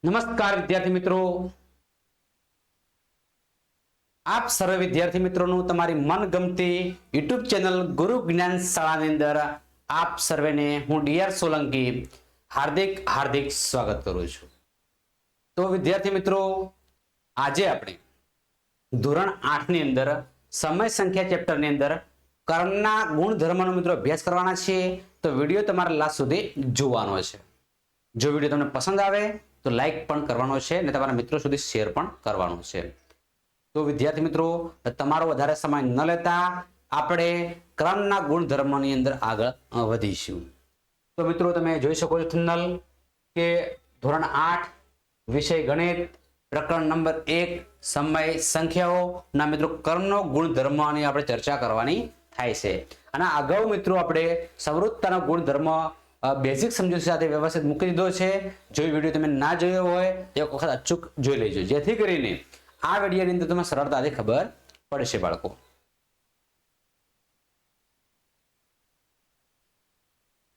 નમસ્કાર વિદ્યાર્થી મિત્રો, આપ સર્વે વિદ્યાર્થી મિત્રોનું તમારી મનગમતી યુટ્યુબ ચેનલ ગુરુ જ્ઞાન શાળાની અંદર આપ સર્વેને હું ડીઆર સોલંકી હાર્દિક સ્વાગત કરું છું। તો વિદ્યાર્થી મિત્રો, આજે આપણે ધોરણ 8 ની અંદર સમય સંખ્યા ચેપ્ટર ની અંદર કર્મના ગુણધર્મનો મિત્રો અભ્યાસ કરવાના છે। તો વિડિયો તમારા લાસ્ટ સુધી જોવાનો છે। જો વિડિયો તમને પસંદ આવે તો લાઈક પણ કરવાનો છે અને તમારા મિત્રો સુધી શેર પણ કરવાનો છે। તો વિદ્યાર્થી મિત્રો, તમારો વધારે સમય ન લેતા આપણે ક્રમના ગુણધર્મની અંદર આગળ વધીશું। તો મિત્રો, તમે જોઈ શકો છો થંબનેલ કે ધોરણ 8 વિષય ગણિત પ્રકરણ નંબર 1 સમય સંખ્યાઓ ના મિત્રો કર્મનો ગુણધર્મની આપણે ચર્ચા કરવાની થાય છે। અને અગાઉ મિત્રો આપણે સંવૃત્તતાનો ગુણધર્મ બેઝિક સમજૂતી સાથે વ્યવસ્થિત મૂકી દીધો છે। જો વિડિયો તમે ના જોયો હોય એક વખત અચૂક જોઈ લેજો, જેથી કરીને આ વિડિયોની અંદર તમને સરળતાથી ખબર પડશે બાળકો।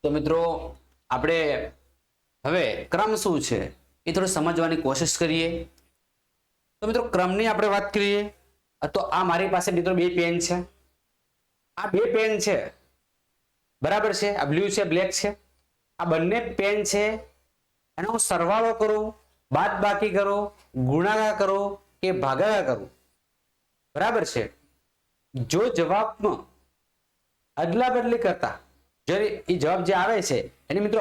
તો મિત્રો, આપણે હવે ક્રમ શું છે એ થોડું સમજવાની કોશિશ કરીએ। તો મિત્રો, ક્રમની આપણે વાત કરીએ તો આ મારી પાસે મિત્રો બે પેન છે, આ બે પેન છે, બરાબર છે। આ બ્લુ છે, બ્લેક છે। આ બંને પેન છે, એનો હું સરવાળો કરું, બાદબાકી કરું, ગુણાકાર કરું કે ભાગાકાર કરું, બરાબર છે। જો જવાબમાં અદલા બદલી કરતા એ જવાબ જે આવે છે એની મિત્રો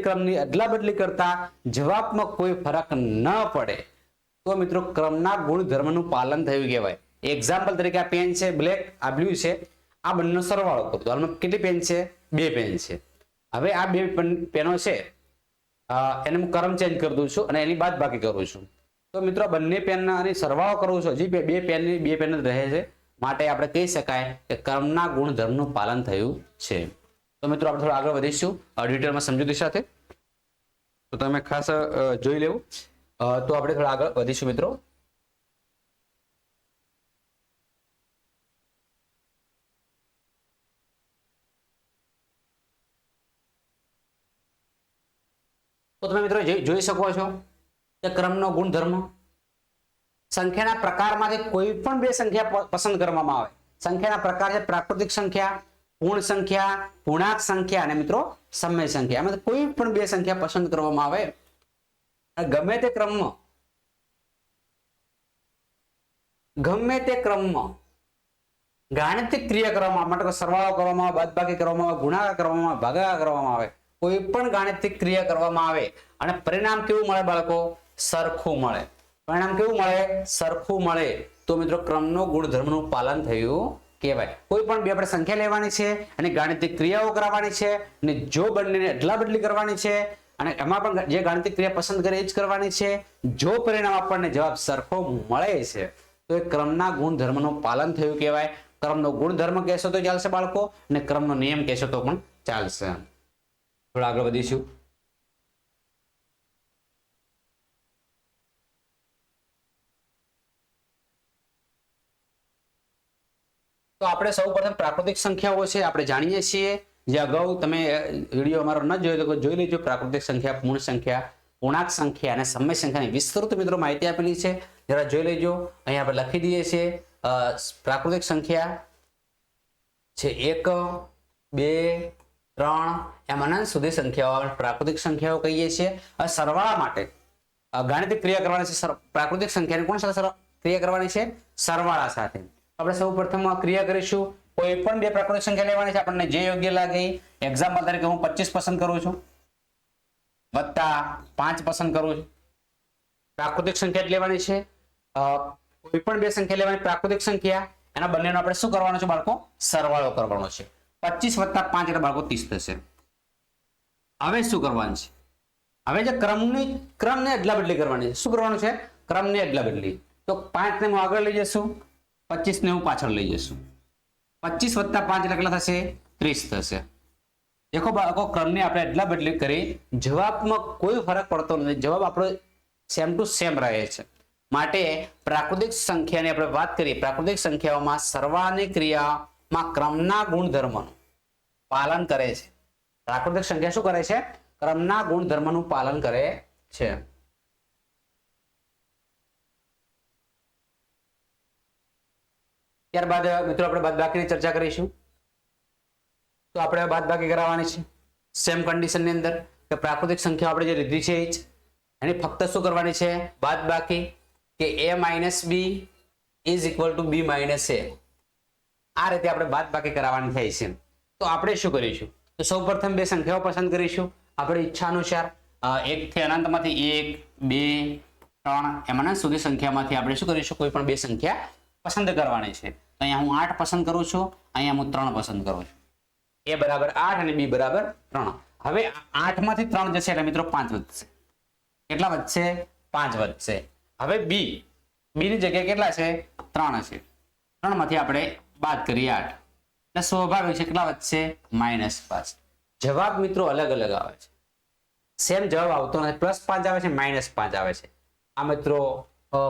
ક્રમની અદલા બદલી કરતા જવાબમાં કોઈ ફરક ન પડે તો મિત્રો ક્રમના ગુણધર્મનું પાલન થયું કહેવાય। એક્ઝામ્પલ તરીકે આ પેન છે બ્લેક, આ બ્લુ છે, આ બંનેનો સરવાળો કરું તો હાલમાં કેટલી પેન છે? બે પેન છે। હવે આ બે પેનો છે એને હું ક્રમ ચેન્જ કરી દઉં છું અને એની બાદબાકી કરું છું। તો મિત્રો બંને પેનની સરવાળો કરું છું, હજી બે પેન રહે છે, માટે આપણે કહી શકાય કે ક્રમના ગુણધર્મનું પાલન થયું છે। તો મિત્રો, આપણે થોડું આગળ વધીશું ડિટેલમાં સમજૂતી સાથે, તો તમે ખાસ જોઈ લેવું। તો આપણે થોડા આગળ વધીશું મિત્રો। તો તમે મિત્રો જોઈ શકો છો કે ક્રમનો ગુણધર્મ સંખ્યાના પ્રકારમાંથી કોઈ પણ બે સંખ્યા પસંદ કરવામાં આવે। સંખ્યાના પ્રકાર છે પ્રાકૃતિક સંખ્યા, પૂર્ણ સંખ્યા, પૂર્ણાંક સંખ્યા અને મિત્રો સમય સંખ્યા। આમાંથી કોઈ પણ બે સંખ્યા પસંદ કરવામાં આવે, ગમે તે ક્રમમાં ગાણિતિક ક્રિયા કરવામાં માટે સરવાળો કરવામાં આવે, બાદબાકી કરવામાં આવે, ગુણાકાર કરવામાં આવે, ભાગાકાર કરવામાં આવે, કોઈ પણ ગાણિતિક ક્રિયા કરવામાં આવે અને પરિણામ કેવું મળે બાળકો? સરખું મળે। પરિણામ કેવું મળે? સરખું મળે તો મિત્રો ક્રમનો ગુણધર્મનું પાલન થયું કહેવાય। કોઈ પણ બે આપણે સંખ્યા લેવાની છે અને ગાણિતિક ક્રિયાઓ કરવાની છે અને જો બંનેને અદલા બદલી કરવાની છે અને એમાં પણ જે ગાણિતિક ક્રિયા પસંદ કરે એ જ કરવાની છે, જો પરિણામ આપણને જવાબ સરખો મળે છે તો એ ક્રમના ગુણધર્મનું પાલન થયું કહેવાય। ક્રમનો ગુણધર્મ કહેશો તો ચાલશે બાળકો, અને ક્રમનો નિયમ કહેશો તો પણ ચાલશે। થોડા આગળ વધીશું। તો આપણે સૌપ્રથમ પ્રાકૃતિક સંખ્યાઓ છે આપણે જાણીએ છીએ, જે અગાઉ તમે વિડીયો અમારો ન જોયો તો જોઈ લેજો। પ્રાકૃતિક સંખ્યા, પૂર્ણ સંખ્યા, પૂર્ણાંક સંખ્યા અને સમય સંખ્યાની વિસ્તૃત મિત્રો માહિતી આપેલી છે, જરા જોઈ લેજો। અહીં આપણે લખી દઈએ છીએ પ્રાકૃતિક સંખ્યા છે 1, 2, 3 એમ અનંત સુધી સંખ્યાઓ પ્રાકૃતિક સંખ્યાઓ કહીએ છીએ। હવે સરવાળા માટે ગાણિતિક ક્રિયા કરવાની છે, પ્રાકૃતિક સંખ્યાની કોણ સાથે ક્રિયા કરવાની છે? સરવાળા સાથે। આપણે સૌપ્રથમ ક્રિયા કરીશું, કોઈ પણ બે પ્રાકૃતિક સંખ્યા લેવાની છે, આપણને જે યોગ્ય લાગે। એક્ઝામ્પલ તરીકે હું 25 પસંદ કરું છું વત્તા 5 પસંદ કરું છું। પ્રાકૃતિક સંખ્યા જ લેવાની છે, કોઈ પણ બે સંખ્યા લેવાની પ્રાકૃતિક સંખ્યા, એના બંનેનો આપણે શું કરવાનો છે બાળકો? સરવાળો કરવાનો છે। 25 વત્તા 5 એટલે બાળકો 30 થશે। હવે શું કરવાનું છે? હવે જે ક્રમને અદલા બદલી કરવાની છે, શું કરવાનું છે? ક્રમને અદલા બદલી। તો 5 ને હું આગળ લઈ જશું, 25 ને હું પાછળ લઈ જશું। 25 વત્તા 5 એટલે કેટલા થશે? 30 થશે। દેખો બાળકો, ક્રમની આપણે અદલા બદલી કરી, જવાબમાં કોઈ ફરક પડતો નથી, જવાબ આપણો સેમ ટુ સેમ રહે છે। માટે પ્રાકૃતિક સંખ્યાની આપણે વાત કરીએ, પ્રાકૃતિક સંખ્યાઓમાં સરવાળાની ક્રિયામાં ક્રમના ગુણધર્મનું પાલન કરે છે। પ્રાકૃતિક સંખ્યા શું કરે છે? ક્રમના ગુણધર્મનું પાલન કરે છે। ત્યારબાદ મિત્રો આપણે બાદબાકીની ચર્ચા કરીશું. તો આપણે બાદબાકી કરાવવાની છે સેમ કન્ડિશનની અંદર કે પ્રાકૃતિક સંખ્યાઓ આપણે જે લીધી છે એની ફક્ત શું કરવાની છે બાદબાકી, કે a minus B is equal to B minus A. આ રીતે આપણે બાદબાકી કરાવવાની થાય છે. તો આપણે શું કરીશું, તો સૌપ્રથમ બે સંખ્યાઓ પસંદ કરીશું આપણી ઈચ્છા અનુસાર. 1 થી અનંતમાંથી 1 2 3 એમાં સુધી સંખ્યામાંથી આપણે શું કરીશું, કોઈ પણ બે સંખ્યા પસંદ કરવાની છે. તો અહીંયા હું 8 પસંદ કરું છું, અહીંયા હું 3 પસંદ કરું છું. a બરાબર 8 અને b બરાબર 3. હવે 8 માંથી 3 જશે એટલે મિત્રો 5 વધશે. કેટલા વધશે? 5 વધશે. હવે b ની જગ્યાએ કેટલા છે? 3 છે. 3 માંથી આપણે બાદ કરીએ 8 એટલે સ્વાભાવિક છે કેટલા વધશે? -5. જવાબ મિત્રો અલગ અલગ આવે છે, સેમ જવાબ આવતો નથી. +5 આવે છે, -5 આવે છે. આ મિત્રો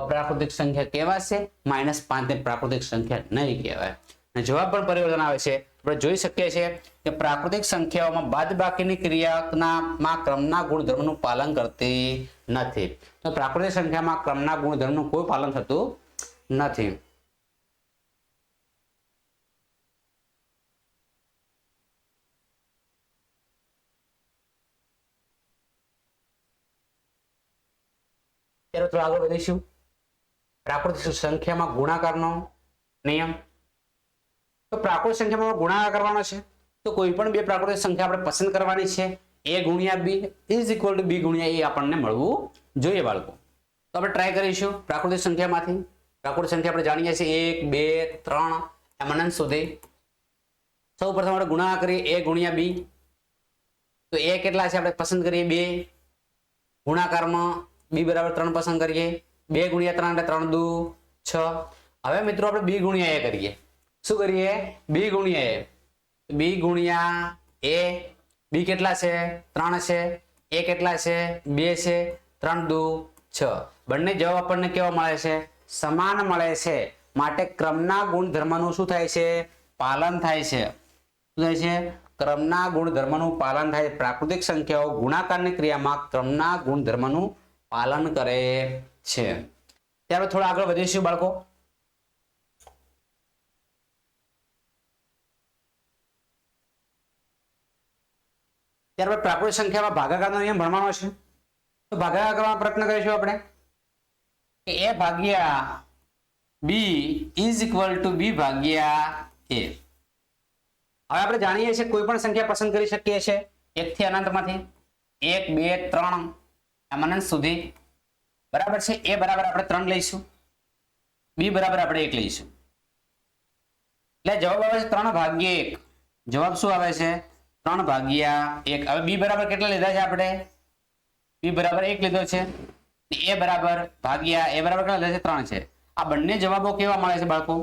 પ્રાકૃતિક સંખ્યા કહેવાશે, -5 ને પ્રાકૃતિક સંખ્યા નહીં કહેવાય. અને જવાબ પણ પરિવર્તન આવે છે. આપણે જોઈ શકીએ છીએ કે પ્રાકૃતિક સંખ્યાઓમાં બાદબાકીની ક્રિયાના ક્રમના ગુણધર્મનું પાલન કરતી નથી. તો પ્રાકૃતિક સંખ્યામાં ક્રમના ગુણધર્મનું કોઈ પાલન થતું નથી. ત્યારે થોડું આગળ વધીશું. પ્રાકૃતિક સંખ્યામાં ગુણાકારનો નિયમ. તો પ્રાકૃતિક સંખ્યામાં ગુણાકાર કરવાનો છે તો કોઈ પણ બે પ્રાકૃતિક સંખ્યા આપણે પસંદ કરવાની છે. a ગુણ્યા b is equal two b ગુણ્યા a આપણને મળવું જોઈએ બાળકો. તો આપણે ટ્રાય કરીશું પ્રાકૃતિક સંખ્યામાંથી. પ્રાકૃતિક સંખ્યા આપણે જાણીએ છીએ 1 2 3 એમ અનંત સુધી. સૌ પ્રથમ આપણે ગુણાકાર કરીએ a ગુણ્યા b. તો a કેટલા છે આપણે પસંદ કરીએ 2. ગુણાકારમાં b બરાબર 3 પસંદ કરીએ. 2 ગુણ્યા 3 એટલે 3 દુ 6. હવે મિત્રો આપણે b ગુણ્યા a કરીએ. શું કરીએ? b ગુણ્યા a. b ગુણ્યા a. b કેટલા છે? 3 છે. a કેટલા છે? 2 છે. 3 દુ 6. બંને જવાબ આપણને કેવા મળે છે? સમાન મળે છે. માટે ક્રમના ગુણધર્મનું શું થાય છે? પાલન થાય છે. શું થાય છે? ક્રમના ગુણધર્મનું પાલન થાય. પ્રાકૃતિક સંખ્યાઓ ગુણાકારની ક્રિયામાં ક્રમના ગુણધર્મનું પાલન કરે છે. ત્યારબાદ થોડા આગળ વધીશું બાળકો. ત્યારબાદ પ્રાકૃતિક સંખ્યામાં ભાગાકારનો નિયમ ભણવાનો છે. તો ભાગાકાર કરવાનો પ્રયત્ન કરીશું આપણે કે a ભાગ્યા b is equal two b ભાગ્યા a. હવે આપણે જાણીએ છીએ કોઈ પણ સંખ્યા પસંદ કરી શકીએ છીએ 1 થી અનંતમાંથી 1 2 3 એમ અનંત સુધી. બરાબર છે. a બરાબર આપણે 3 લઈશું, b બરાબર આપણે 1 લઈશું. એટલે જવાબ આવે છે 3 ભાગ્યા 1. જવાબ શું આવે છે? 3 ભાગ્યા 1. હવે b બરાબર કેટલા લીધા છે આપણે? b બરાબર 1 લીધો છે. a બરાબર ભાગ્યા a બરાબર કેટલા લીધા છે? 3 છે. આ બંને જવાબો કેવા મળે છે બાળકો?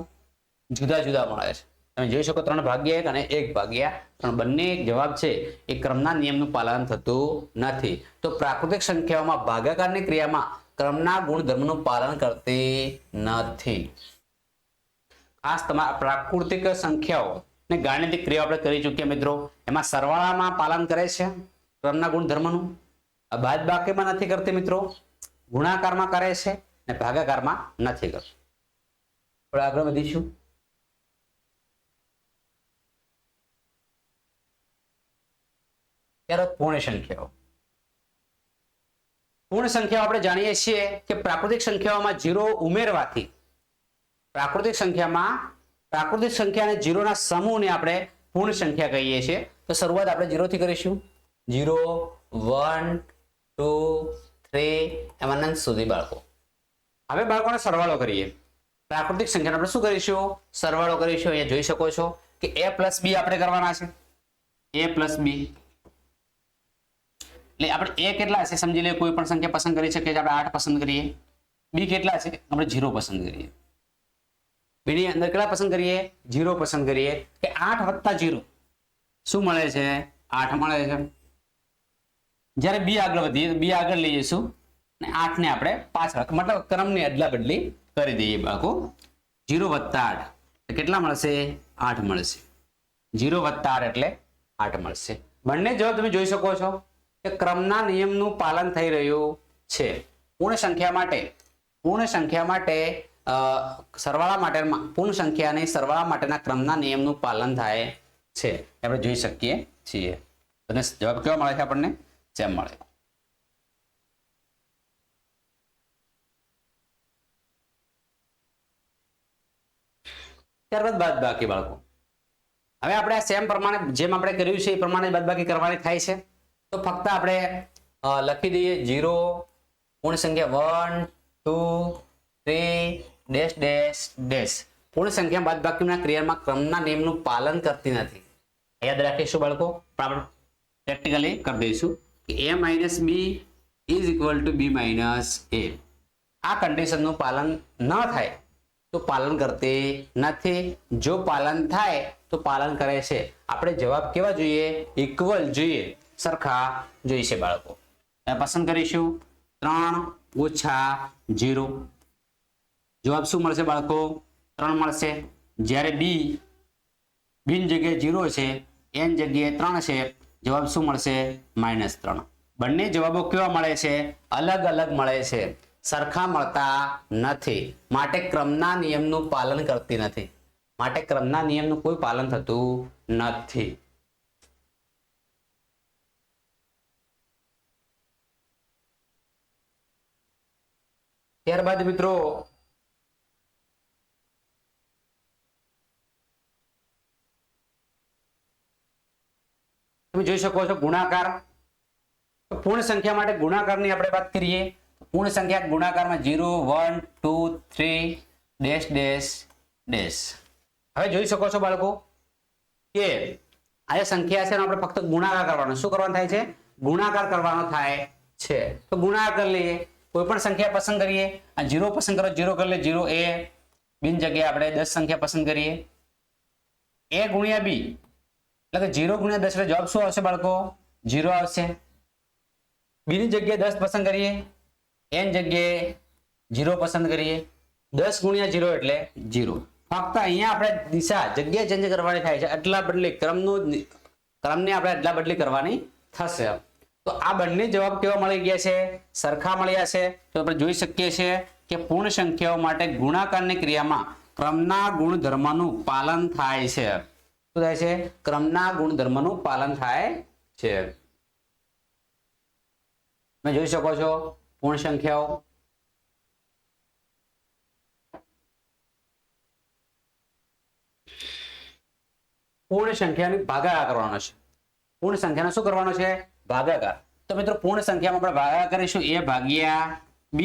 જુદા જુદા મળે છે. તમે જોઈ શકો 3 ભાગ્યા 1 અને 1 ભાગ્યા 3 બંને જવાબ છે એ ક્રમના નિયમનું પાલન થતું નથી. તો પ્રાકૃતિક સંખ્યાઓમાં ભાગાકારની ક્રિયામાં ક્રમના ગુણધર્મનું પાલન કરતી નથી. ખાસ તમારા પ્રાકૃતિક સંખ્યાઓ ને ગાણિતિક ક્રિયાઓ આપણે કરી ચૂક્યા મિત્રો. એમાં સરવાળામાં પાલન કરે છે ક્રમના ગુણધર્મનું, બાદબાકીમાં નથી કરતી મિત્રો, ગુણાકારમાં કરે છે અને ભાગાકારમાં નથી કરતી. આપણે આગળ વધીશું. ત્યારે પૂર્ણ સંખ્યાઓ. પૂર્ણ સંખ્યાઓ આપણે જાણીએ છીએ કે પ્રાકૃતિક સંખ્યાઓમાં 0 ઉમેરવાથી પ્રાકૃતિક સંખ્યા અને 0 ના સમૂહને આપણે પૂર્ણ સંખ્યા કહીએ છીએ. તો શરૂઆત આપણે 0 થી કરીશું. 0 1 2 3 એમ અનંત સુધી બાળકો. હવે બાળકોને સરવાળો કરીએ. પ્રાકૃતિક સંખ્યાનો આપણે શું કરીશું? સરવાળો કરીશું. અહીંયા જોઈ શકો છો કે a plus b આપણે કરવાના છે. a plus b એટલે આપણે a કેટલા છે સમજી લઈએ. કોઈ પણ સંખ્યા પસંદ કરી શકીએ છીએ. આપણે 8 પસંદ કરીએ. b કેટલા છે? આપણે 0 પસંદ કરીએ. b ની અંદર કેટલા પસંદ કરીએ? 0 પસંદ કરીએ. કે 8 વત્તા 0 શું મળે છે? 8 મળે છે. જ્યારે b આગળ વધીએ b આગળ લઈ જઈશું અને 8 ને આપણે પાછળ મતલબ ક્રમની અદલા બદલી કરી દઈએ બાળકો. 0 વત્તા 8 કેટલા મળશે? 8 મળશે. 0 વત્તા 8 એટલે 8 મળશે. બંને જવાબ તમે જોઈ શકો છો કે ક્રમના નિયમનું પાલન થઈ રહ્યું છે. પૂર્ણ સંખ્યા માટે સરવાળા માટે પૂર્ણ સંખ્યાની સરવાળા માટેના ક્રમના નિયમનું પાલન થાય છે આપણે જોઈ શકીએ છીએ. અને જવાબ કેવો મળે છે આપણને? સેમ મળે. ત્યારબાદ બાદબાકી બાળકો. હવે આપણે આ સેમ પ્રમાણે જેમ આપણે કર્યું છે એ પ્રમાણે બાદબાકી કરવાની થાય છે. તો ફક્ત આપણે લખી દઈએ 0 પૂર્ણ સંખ્યા 1 2 3 ડેશ ડેશ ડેશ. પૂર્ણ સંખ્યા બાદબાકીના ક્રિયામાં ક્રમના નિયમનું પાલન કરતી નથી. યાદ રાખીશું બાળકો. આપણે પ્રેક્ટિકલી કરી દઈશું કે a - b is equal two b - a. આ કન્ડિશનનું પાલન ન થાય તો પાલન કરતી નથી. જો પાલન થાય તો પાલન કરે છે. આપણે જવાબ કેવા જોઈએ? ઇક્વલ જોઈએ, સરખા જોઈશે બાળકો. પસંદ કરીશું 3 - 0. જવાબ શું મળશે બાળકો? 3 મળશે. જ્યારે b ની જગ્યાએ 0 છે, n જગ્યાએ 3 છે, જવાબ શું મળશે? -3. બંને જવાબો કેવા મળે છે? અલગ અલગ મળે છે, સરખા મળતા નથી. માટે ક્રમના નિયમનું પાલન કરતી નથી. માટે ક્રમના નિયમનું કોઈ પાલન થતું નથી. ત્યારબાદ મિત્રો તમે જોઈ શકો છો ગુણાકાર. પૂર્ણ સંખ્યા માટે ગુણાકારની આપણે વાત કરીએ. પૂર્ણ સંખ્યા ગુણાકારમાં 0 1 2 3 ડેશ ડેશ ડેશ. હવે જોઈ શકો છો બાળકો કે આ સંખ્યા છે આપણે ફક્ત ગુણાકાર કરવાનો. શું કરવાનું થાય છે? ગુણાકાર કરવાનો થાય છે. તો ગુણાકાર કરી લઈએ. કોઈ પણ સંખ્યા પસંદ કરીએ. આ 0 પસંદ કરો, 0 કરી લે. 0 a. બિન જગ્યાએ આપણે 10 સંખ્યા પસંદ કરીએ. a ગુણ્યા b એટલે કે 0 ગુણ્યા 10 એટલે જવાબ શું આવશે બાળકો? 0 આવશે. b ની જગ્યાએ 10 પસંદ કરીએ, n જગ્યાએ 0 પસંદ કરીએ. 10 ગુણ્યા 0 એટલે 0. ફક્ત અહીંયા આપણે દિશા જગ્યા ચેન્જ કરવાની થાય છે. એટલા બદલી ક્રમને આપણે એટલા બદલી કરવાની થશે. તો આ બંને જવાબ કેવા મળી ગયા છે? સરખા મળ્યા છે. તો આપણે જોઈ શકીએ છીએ કે પૂર્ણ સંખ્યાઓ માટે ગુણાકારની ક્રિયામાં ક્રમના ગુણધર્મનું પાલન થાય છે. શું થાય છે? ક્રમના ગુણધર્મનું પાલન થાય છે. તમે જોઈ શકો છો પૂર્ણ સંખ્યાઓ. પૂર્ણ સંખ્યાની ભાગાકાર કરવાનો છે. પૂર્ણ સંખ્યાનો શું કરવાનો છે? ભાગાકાર. તો મિત્રો પૂર્ણ સંખ્યામાં આપણે ભાગાકાર કરીશું. a ભાગ્યા b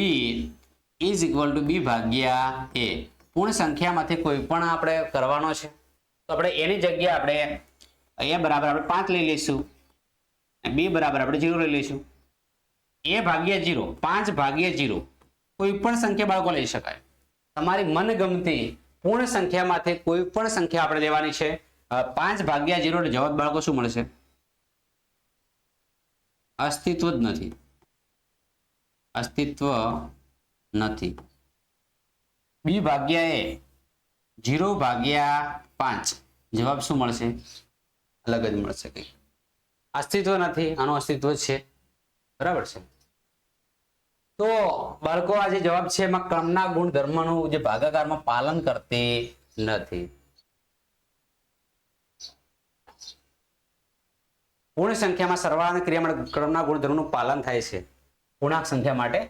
is equal two b ભાગ્યા a. પૂર્ણ સંખ્યામાંથી કોઈ પણ આપણે કરવાનો છે. તો આપણે એની જગ્યાએ આપણે a બરાબર આપણે 5 લઈ લઈશું. b બરાબર આપણે 0 લઈ લઈશું. a ભાગ્યા 0, 5 ભાગ્યા 0 કોઈ પણ સંખ્યા બાળકો લઈ શકાય. તમારી મનગમતી પૂર્ણ સંખ્યામાંથી કોઈ પણ સંખ્યા આપણે લેવાની છે. 5 ભાગ્યા 0 એટલે જવાબ બાળકો શું મળશે? અસ્તિત્વ જ નથી. અસ્તિત્વ નથી. b ભાગ્યા a 0 ભાગ્યા 5 જવાબ શું મળશે? અલગ જ મળશે. કઈ અસ્તિત્વ નથી, આનું અસ્તિત્વ છે. બરાબર છે. તો બાળકો આ જે જવાબ છે એમાં ક્રમના ગુણધર્મનું જે ભાગાકારમાં પાલન કરતી નથી. પૂર્ણ સંખ્યામાં સરવાળાની ક્રિયા માટે ક્રમના ગુણધર્મનું પાલન થાય છે. પૂર્ણાંક સંખ્યા માટે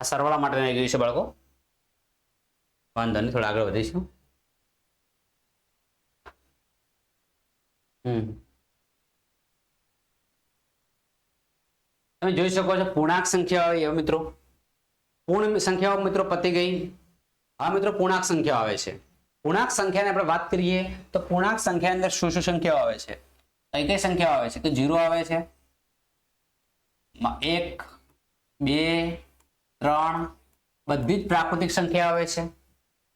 આ સરવાળા માટે આવી ગયું છે બાળકો. વાંધો નહીં, થોડા આગળ વધીશું. તમે જોઈ શકો છો પૂર્ણાંક સંખ્યા આવે મિત્રો. પૂર્ણ સંખ્યાઓ મિત્રો પતી ગઈ. આ મિત્રો પૂર્ણાંક સંખ્યા આવે છે. પૂર્ણાંક સંખ્યાની આપણે વાત કરીએ તો પૂર્ણાંક સંખ્યા અંદર શું શું સંખ્યાઓ આવે છે? કઈ કઈ સંખ્યાઓ આવે છે? તો 0 આવે છે, 1 2 3 બધી જ પ્રાકૃતિક સંખ્યા આવે છે.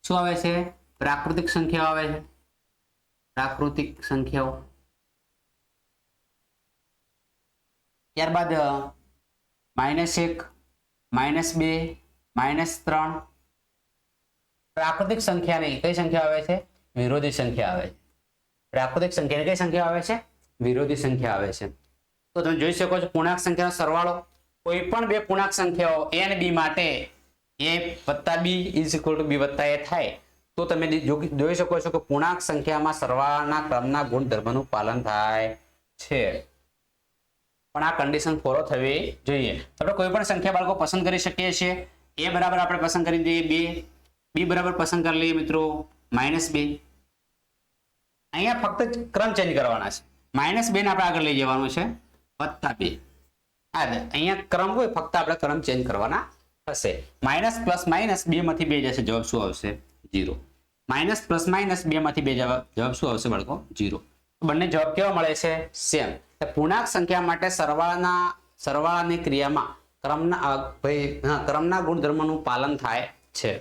શું આવે છે? પ્રાકૃતિક સંખ્યાઓ આવે છે. પ્રાકૃતિક સંખ્યાઓ. ત્યારબાદ -1 -2 -3 પ્રાકૃતિક સંખ્યાની કઈ સંખ્યા આવે છે? વિરોધી સંખ્યા આવે છે. પ્રાકૃતિક સંખ્યાની કઈ સંખ્યા આવે છે? વિરોધી સંખ્યા આવે છે. તો તમે જોઈ શકો છો પૂર્ણાંક સંખ્યાનો સરવાળો કોઈ પણ બે પૂર્ણાંક સંખ્યાઓ a અને b માટે a વત્તા b is equal two b વત્તા a થાય તો તમે જોઈ શકો છો કે પૂર્ણાંક સંખ્યામાં સરવાળાના ક્રમના ગુણધર્મનું પાલન થાય છે. પણ આ કન્ડિશન ફોલો થવી જોઈએ. આપણે કોઈ પણ સંખ્યા બાળકો પસંદ કરી શકીએ છીએ. a બરાબર આપણે પસંદ કરી દઈએ 2, b બરાબર પસંદ કરી લઈએ મિત્રો -2. અહીંયા ફક્ત ક્રમ ચેન્જ કરવાના છે. -2 ને આપણે આગળ લઈ જવાનું છે +2. અહીંયા ક્રમ હોય ફક્ત આપણે ક્રમ ચેન્જ કરવાના થશે. માઇનસ પ્લસ માઇનસ 2 માંથી 2 જશે, જવાબ શું આવશે? 0. માઇનસ પ્લસ માઇનસ 2 માંથી 2 જવાબ શું આવશે બાળકો? 0. બંને જવાબ કેવા મળે છે? સેમ. પૂર્ણાંક સંખ્યા માટે સરવાળાની ક્રિયામાં ક્રમના ગુણધર્મનું પાલન થાય છે.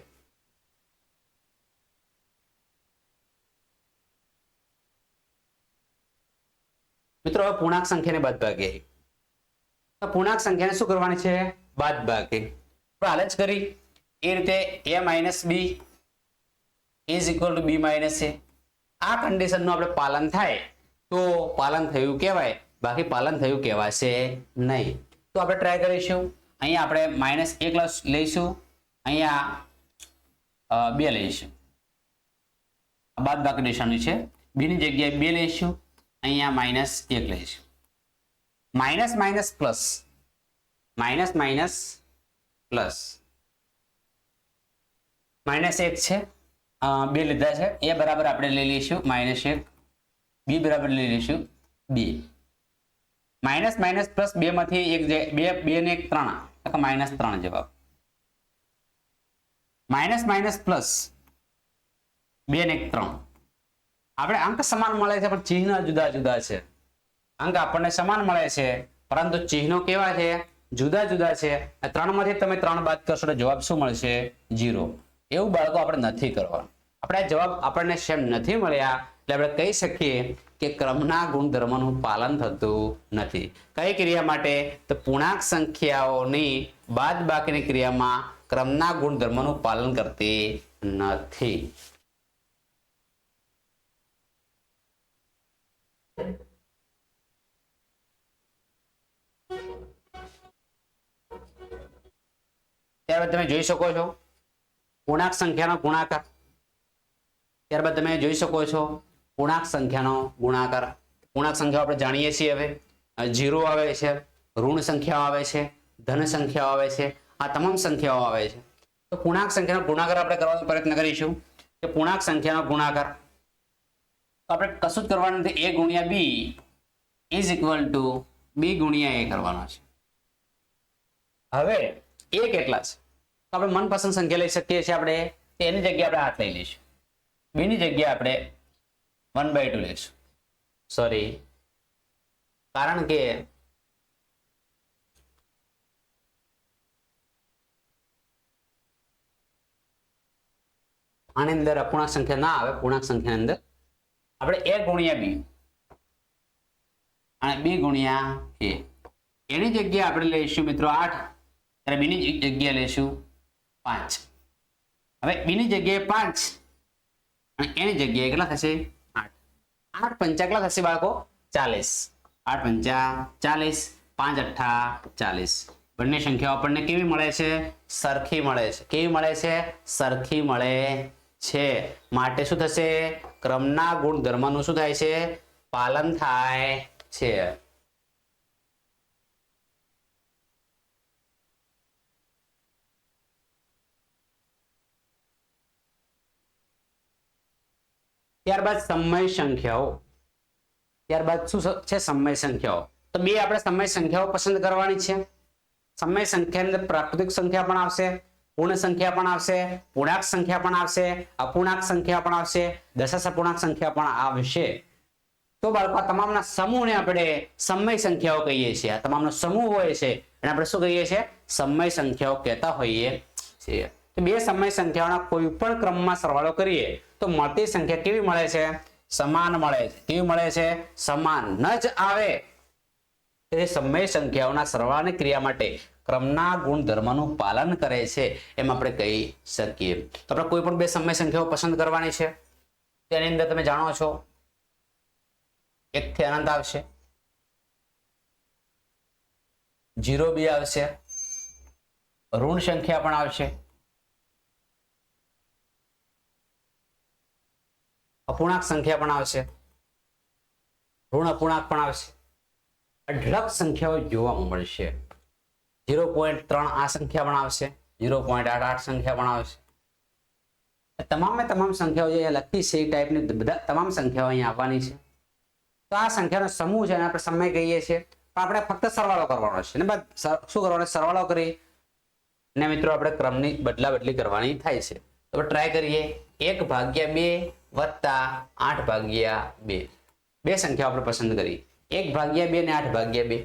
મિત્રો હવે પૂર્ણાંક સંખ્યાને બાદબાકી. તો પૂર્ણાંક સંખ્યાને શું કરવાની છે? બાદબાકી. હાલ જ કરી એ રીતે a - b is equal two b - a. આ કન્ડિશનનું આપણે પાલન થાય તો પાલન થયું કહેવાય, બાકી પાલન થયું કહેવાશે નહીં. તો આપણે ટ્રાય કરીશું. અહીંયા આપણે -1 લઈશું, અહીંયા 2 લઈશું. બાદબાકી નિશાની છે. b ની જગ્યાએ 2 લઈશું, અહીંયા -1 લઈશું. Minus minus plus minus minus plus -1 છે. 2 લીધા છે. a બરાબર આપણે લઈ લઈશું -1, b બરાબર લઈ લઈશું 2. માઇનસ માઇનસ પ્લસ 2 માંથી 2 ને 1 3, એટલે -3 જવાબ. માઇનસ માઇનસ પ્લસ 2 ને 1 3. આપણે અંક સમાન મળે છે પણ ચિહ્ન જુદા જુદા છે. અંક આપણને સમાન મળે છે પરંતુ ચિહ્નો કેવા છે? જુદા જુદા છે. 3 માંથી તમે 3 બાદ કરશો તો જવાબ શું મળશે? 0. એવું બાળકો આપણે નથી કરવાનું. આપણે જવાબ આપણને સેમ નથી મળ્યા એટલે આપણે કહી શકીએ કે ક્રમના ગુણધર્મનું પાલન થતું નથી. કઈ ક્રિયા માટે? તો પૂર્ણાંક સંખ્યાઓની બાદબાકીની ક્રિયામાં ક્રમના ગુણધર્મનું પાલન કરતી નથી. ત્યારબાદ તમે જોઈ શકો છો પૂર્ણાંક સંખ્યાનો ગુણાકાર. ત્યારબાદ તમે જોઈ શકો છો પૂર્ણાંક સંખ્યાનો ગુણાકાર. પૂર્ણાંક સંખ્યાઓ આપણે જાણીએ છીએ. હવે 0 આવે છે, ઋણ સંખ્યાઓ આવે છે, ધન સંખ્યાઓ આવે છે, આ તમામ સંખ્યાઓ આવે છે. તો પૂર્ણાંક સંખ્યાનો ગુણાકાર આપણે કરવાનો પ્રયત્ન કરીશું. કે પૂર્ણાંક સંખ્યાનો ગુણાકાર આપણે કશું જ કરવાનું નથી. a ગુણ્યા b is equal two b ગુણ્યા a કરવાનો છે. હવે a કેટલા છે? તો આપણે મનપસંદ સંખ્યા લઈ શકીએ છીએ. આપણે એની જગ્યાએ આપણે 8 લઈ લઈશું. b ની જગ્યાએ આપણે 1/2 લઈશું. સોરી, કારણ કે આની અંદર અપૂર્ણાંક સંખ્યા ના આવે. પૂર્ણાંક સંખ્યાની અંદર આપણે a ગુણ્યા b અને b ગુણ્યા a. એની જગ્યાએ આપણે લઈશું મિત્રો 8, ત્યારે b ની જગ્યાએ લઈશું 5. હવે b ની જગ્યાએ 5 અને એની જગ્યાએ કેટલા થશે? 8. 8 પંચા કેટલા થશે બાળકો? 40. 8 પંચા 40, 5 અઠ્ઠા 40. બંને સંખ્યાઓ આપણને કેવી મળે છે? સરખી મળે છે. કેવી મળે છે? સરખી મળે છે. માટે શું થશે? ક્રમના ગુણધર્મનું શું થાય છે? પાલન થાય છે. ત્યારબાદ સમય સંખ્યાઓ. ત્યારબાદ શું છે? સમય સંખ્યાઓ. તો બે આપણે સમય સંખ્યાઓ પસંદ કરવાની છે. સમય સંખ્યાની અંદર પ્રાકૃતિક સંખ્યા પણ આવશે, પૂર્ણ સંખ્યા પણ આવશે, પૂર્ણાંક સંખ્યા પણ આવશે, અપૂર્ણાંક સંખ્યા પણ આવશે, દશાંશ સંખ્યા પણ આવશે. તો બાળકો આ તમામના સમૂહને આપણે સમય સંખ્યાઓ કહીએ છીએ. આ તમામનો સમૂહ હોય છે અને આપણે શું કહીએ છીએ? સમય સંખ્યાઓ કહેતા હોઈએ છીએ. તો બે સમય સંખ્યાઓના કોઈ પણ ક્રમમાં સરવાળો કરીએ તો મળતી સંખ્યા કેવી મળે છે? સમાન મળે છે. કેવી મળે છે? સમાન. ન જ આવે તે સમય સંખ્યાઓના સરવાળાની ક્રિયા માટે ક્રમના ગુણધર્મનું પાલન કરે છે એમ આપણે કહી શકીએ. તો આપણે કોઈ પણ બે સમય સંખ્યાઓ પસંદ કરવાની છે. તેની અંદર તમે જાણો છો 1 થી અનંત આવશે, 0 બી આવશે, ઋણ સંખ્યા પણ આવશે, અપૂર્ણાંક સંખ્યા પણ આવશે, ઋણ અપૂર્ણાંક પણ આવશે, અઢળક સંખ્યાઓ જોવા મળશે. 0.3 આ સંખ્યા પણ આવશે, 0.88 સંખ્યા પણ આવશે. તમામે તમામ સંખ્યાઓ જે લખી છે એ ટાઈપની બધા તમામ સંખ્યાઓ અહીંયા આવવાની છે. તો આ સંખ્યાનો સમૂહ છે અને આપણે સમય કહીએ છીએ, પણ આપણે ફક્ત સરવાળો કરવાનો છે. ને બાદ શું કરવાનો? સરવાળો કરી ને મિત્રો આપણે ક્રમની બદલા બદલી કરવાની થાય છે. તો ટ્રાય કરીએ. 1/2 વત્તા 8/2. બે સંખ્યાઓ આપણે પસંદ કરી, 1/2 ને 8/2.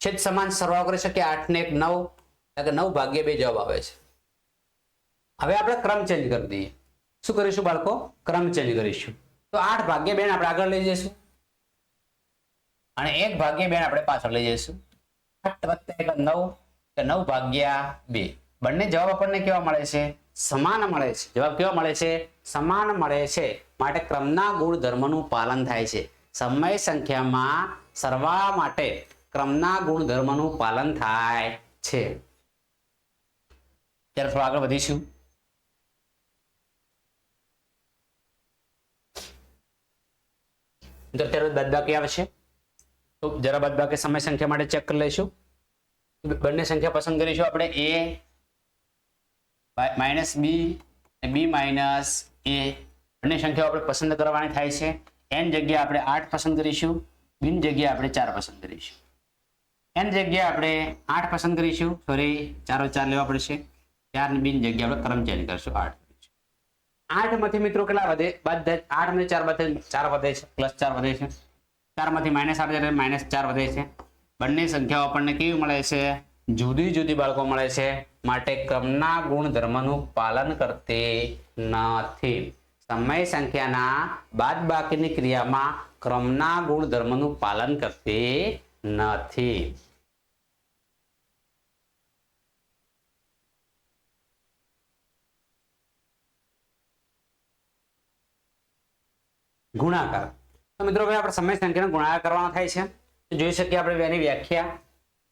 છેદ સમાન સરવાળો કરી શકીએ. 8 ને 1 9, એટલે 9/2 જવાબ આવે છે. હવે આપણે ક્રમ ચેન્જ કરી દઈએ. શું કરીશું બાળકો? ક્રમ ચેન્જ કરીશું. તો 8/2 ને આપણે આગળ લઈ જઈશું અને 1/2 આપણે પાછળ લઈ જઈશું. 8 + 1 9, તો 9/2. બંને જવાબ આપણને કેવા મળે છે? સમાન મળે છે. જવાબ કેવા મળે છે? સમાન મળે છે. માટે ક્રમના ગુણધર્મનું પાલન થાય છે. સમય સંખ્યામાં સરવાળા માટે ક્રમના ગુણધર્મનું પાલન થાય છે. ત્યારે થોડા આગળ વધીશું. ત્યારે બાદબાકી આવશે, તો જરા બાદબાકી સમય સંખ્યા માટે ચેક કરી લઈશું. બંને સંખ્યા પસંદ કરીશું આપણે, a માઇનસ બી અને બી માઇનસ એ. બંને સંખ્યાઓ આપણે પસંદ કરવાની થાય છે. n જગ્યા આપણે 8 પસંદ કરીશું, બી જગ્યા આપણે 4 પસંદ કરીશું. n જગ્યા આપણે 8 પસંદ કરીશું, સોરી 4 લેવા પડશે. 4 ની બી જગ્યા આપણે ક્રમ ચેન્જ કરશું, 8. 8 માંથી મિત્રો કેટલા વધે? 8 માંથી 4 વધે, 4 વધે છે, +4 વધે છે. 4 માંથી -8 એટલે -4 વધે છે. બંને સંખ્યાઓ આપણને કેવી મળે છે? જુદી જુદી બાળકો મળે છે. માટે ક્રમના ગુણધર્મનું પાલન કરતી નથી. સમય સંખ્યાના બાદબાકીની ક્રિયામાં ક્રમના ગુણધર્મનું પાલન કરતી નથી. ગુણાકાર. તો મિત્રો હવે આપણે સમય સંખ્યાનો ગુણાકાર કરવાનો થાય છે. તો જોઈ શકીએ આપણે એની વ્યાખ્યા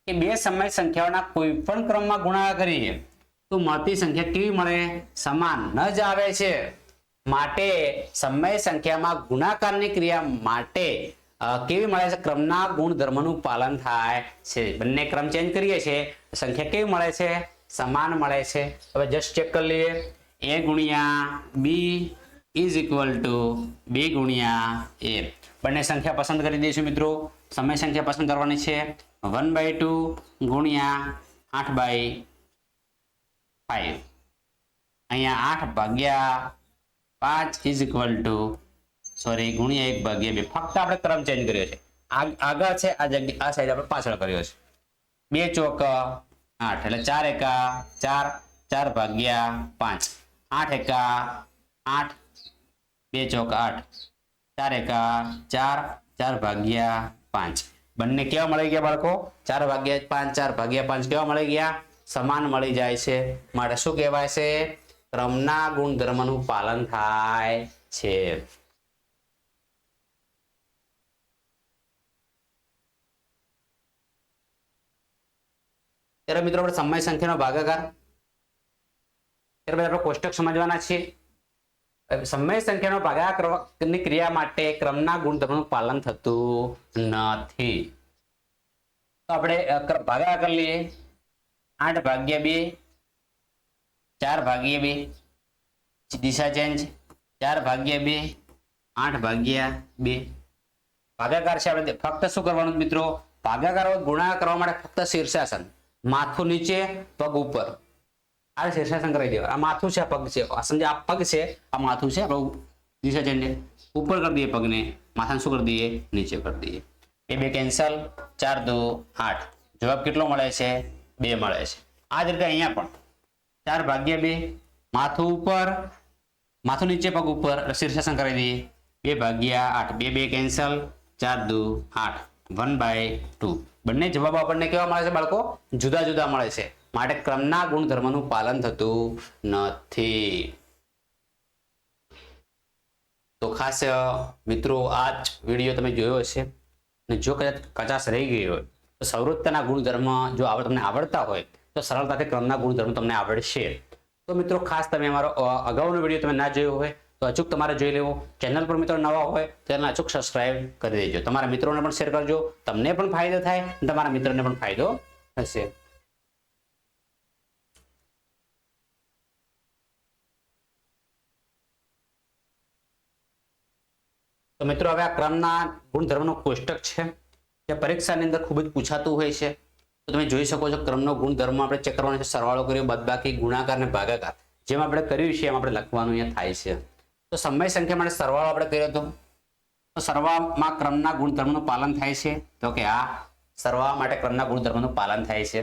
કે બે સમય સંખ્યાઓના કોઈ પણ ક્રમમાં ગુણાકાર કરીએ તો મળતી સંખ્યા કેવી મળે? સમાન ન જ આવે છે. માટે સમય સંખ્યામાં ગુણાકારની ક્રિયા માટે કેવી મળે છે? ક્રમના ગુણધર્મનું પાલન થાય છે. બંને ક્રમ ચેન્જ કરીએ છીએ, સંખ્યા કેવી મળે છે? સમાન મળે છે. હવે જસ્ટ ચેક કરી લઈએ. a ગુણ્યા બી ઇઝ ઇક્વલ ટુ 2 ગુણ્યા a. બંને સંખ્યા પસંદ કરી દઈશું મિત્રો. સમય સંખ્યા પસંદ કરવાની છે. 1/2 ગુણ્યા 8/5. અહીંયા 8/5 ઇઝ ઇક્વલ ટુ, સોરી, ગુણ્યા 1/2. ફક્ત આપણે ક્રમ ચેન્જ કર્યો છે. આગળ છે આ જગ્યા, આ સાઈડ આપણે પાછળ કર્યો છે. 2 ચોક 8 એટલે 4 એકા 4, 4/5. 8 એકા 8, 2 ચોક 8, 4 એકા 4, 4/5. બંને કેવા મળી ગયા બાળકો? 4/5, 4/5 કેવા મળી ગયા? સમાન મળી જાય છે. માટે શું કહેવાય છે? ક્રમના ગુણધર્મનું પાલન થાય છે. ત્યારે મિત્રો આપણે સમય સંખ્યાનો ભાગાકાર, ત્યારબાદ આપણે કોષ્ટક સમજવાના છીએ. સમય સંખ્યાનો ભાગાકારની ક્રિયા માટે ક્રમના ગુણધર્મનું પાલન થતું નથી. તો આપણે ભાગાકાર કરી લઈએ. 8/2, 4/2. દિશા ચેન્જ. 4/2, 8/2. ભાગાકાર છે. આપણે ફક્ત શું કરવાનું મિત્રો? ભાગાકાર ગુણાકાર કરવા માટે ફક્ત શીર્ષાસન, માથું નીચે પગ ઉપર, આ શીર્ષાસન કરી દેવા. આ માથું છે, આ પગ છે. સમજે આ પગ છે, આ માથું છે. આપણે દિશા ચેન્જ ઉપર કરી દઈએ, પગને માથાને શું કરી દઈએ? નીચે કરી દઈએ. 2 કેન્સલ, 4 × 2 = 8. જવાબ કેટલો મળે છે? 2 મળે છે. આ જ રીતે અહીંયા પણ 4/2, માથું ઉપર, માથું નીચે પગ ઉપર, શીર્ષાસન કરી દઈએ. 2/8, 2 કેન્સલ, 4 × 2 = 8, 1/2. બંને જવાબ આપણને કેવા મળે છે બાળકો? જુદા જુદા મળે છે. માટે ક્રમના ગુણધર્મનું પાલન થતું નથી. તો ખાસ મિત્રો આ જ વિડીયો તમે જોયો હશે, અને જો કદાચ કચાશ રહી ગઈ હોય તો સંવૃત્તના ગુણધર્મ જો તમને આવડતા હોય તો સરળતાથી ક્રમના ગુણધર્મ તમને આવડશે. તો મિત્રો ખાસ તમે અમારો અગાઉનો વિડીયો તમે ના જોયો હોય તો અચૂક તમારે જોઈ લેવો. ચેનલ પર મિત્રો નવા હોય તો ચેનલ અચૂક સબસ્ક્રાઇબ કરી દેજો. તમારા મિત્રોને પણ શેર કરજો, તમને પણ ફાયદો થાય અને તમારા મિત્રોને પણ ફાયદો થશે. તો મિત્રો હવે આ ક્રમના ગુણધર્મનો કોષ્ટક છે જે પરીક્ષાની અંદર ખૂબ જ પૂછાતું હોય છે. તો તમે જોઈ શકો છો ક્રમનો ગુણધર્મ આપણે ચેક કરવાનો છે. સરવાળો કર્યો, બાદબાકી, ગુણાકાર અને ભાગાકાર જેમ આપણે કર્યું છે એમ આપણે લખવાનું અહીંયા થાય છે. તો સમય સંખ્યા માટે સરવાળો આપણે કર્યો હતો. તો સરવાળામાં ક્રમના ગુણધર્મનું પાલન થાય છે. તો કે આ સરવાળા માટે ક્રમના ગુણધર્મનું પાલન થાય છે.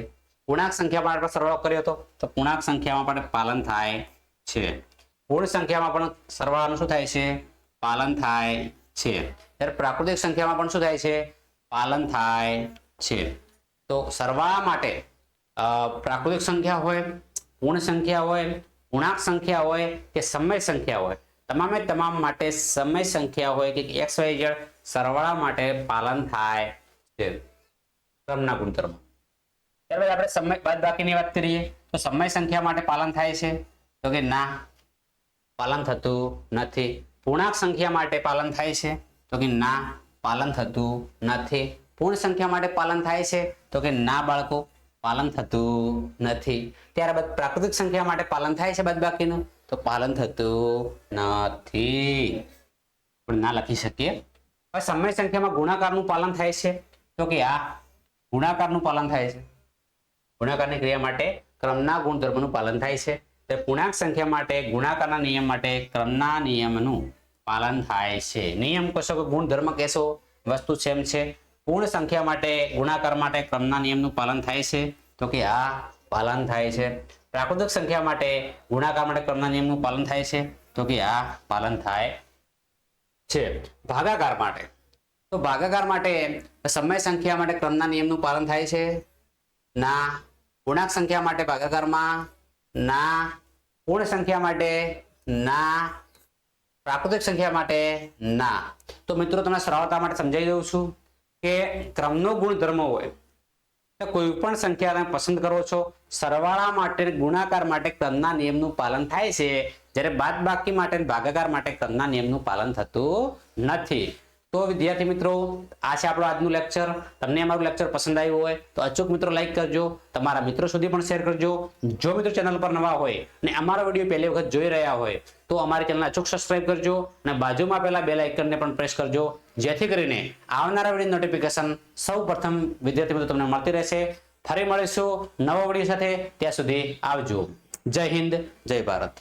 પૂર્ણાંક સંખ્યામાં આપણે સરવાળો કર્યો હતો તો પૂર્ણાંક સંખ્યામાં પણ પાલન થાય છે. પૂર્ણ સંખ્યામાં પણ સરવાળાનું શું થાય છે? પાલન થાય છે. ત્યારે પ્રાકૃતિક સંખ્યામાં પણ શું થાય છે? પાલન થાય છે. તો સરવાળા માટે પ્રાકૃતિક સંખ્યા હોય, પૂર્ણ સંખ્યા હોય, પૂર્ણાંક સંખ્યા હોય કે સમય સંખ્યા હોય, તમામે તમામ માટે સમય સંખ્યા હોય કે XYZ સરવાળા માટે પાલન થાય છે ક્રમના ગુણધર્મ. ત્યારબાદ આપણે સમય બાદબાકીની વાત કરીએ તો સમય સંખ્યા માટે પાલન થાય છે. તો કે ના, પાલન થતું નથી. પૂર્ણાંક સંખ્યા માટે પાલન થાય છે. તો કે ના, પાલન થતું નથી. પૂર્ણ સંખ્યા માટે પાલન થાય છે. તો કે ના બાળકો, પાલન થતું નથી. ત્યારબાદ પ્રાકૃતિક સંખ્યા માટે પાલન થાય છે બાદબાકીનું તો પાલન થતું નથી, પણ ના લખી શકીએ. હવે સમય સંખ્યામાં ગુણાકારનું પાલન થાય છે. તો કે આ ગુણાકારનું પાલન થાય છે. ગુણાકારની ક્રિયા માટે ક્રમના ગુણધર્મનું પાલન થાય છે. તો પૂર્ણાંક સંખ્યા માટે ગુણાકારના નિયમ માટે ક્રમના નિયમનું પાલન થાય છે. નિયમ કશો કે ગુણધર્મ કહેશો, વસ્તુ સેમ છે. પૂર્ણ સંખ્યા માટે ગુણાકાર માટે ક્રમના નિયમનું પાલન થાય છે. તો કે આ પાલન થાય છે. પ્રાકૃતિક સંખ્યા માટે ગુણાકાર માટે ક્રમના નિયમનું પાલન થાય છે. તો કે આ પાલન થાય છે. ભાગાકાર માટે તો ભાગાકાર માટે સમય સંખ્યા માટે ક્રમના નિયમનું પાલન થાય છે. ના. પૂર્ણાંક સંખ્યા માટે ભાગાકારમાં ના. પૂર્ણ સંખ્યા માટે ના. પ્રાકૃતિક સંખ્યા માટે ના. તો મિત્રો તમને સરળતા માટે સમજાવી દઉં છું કે ક્રમનો ગુણધર્મ હોય તો કોઈ પણ સંખ્યાને પસંદ કરો છો, સરવાળા માટે ગુણાકાર માટે ક્રમના નિયમનું પાલન થાય છે, જ્યારે બાદબાકી માટે ભાગાકાર માટે ક્રમના નિયમનું પાલન થતું નથી. તો વિદ્યાર્થી મિત્રો, આ છે આપણો આજનું લેક્ચર. તમને અમારું લેક્ચર પસંદ આવ્યું હોય તો અચૂક મિત્રો લાઈક કરજો, તમારા મિત્રો સુધી પણ શેર કરજો. જો મિત્રો ચેનલ પર નવા હોય અને અમારો વિડીયો પહેલી વખત જોઈ રહ્યા હોય તો અમારી ચેનલ અચૂક સબસ્ક્રાઇબ કરજો અને બાજુમાં પેલા બેલ આઇકનને પણ પ્રેસ કરજો, જેથી કરીને આવનારા વિડીયો નોટિફિકેશન સૌપ્રથમ વિદ્યાર્થી મિત્રો તમને મળતી રહેશે. ફરી મળીશું નવા વિડીયો સાથે. ત્યાં સુધી આવજો. જય હિન્દ, જય ભારત.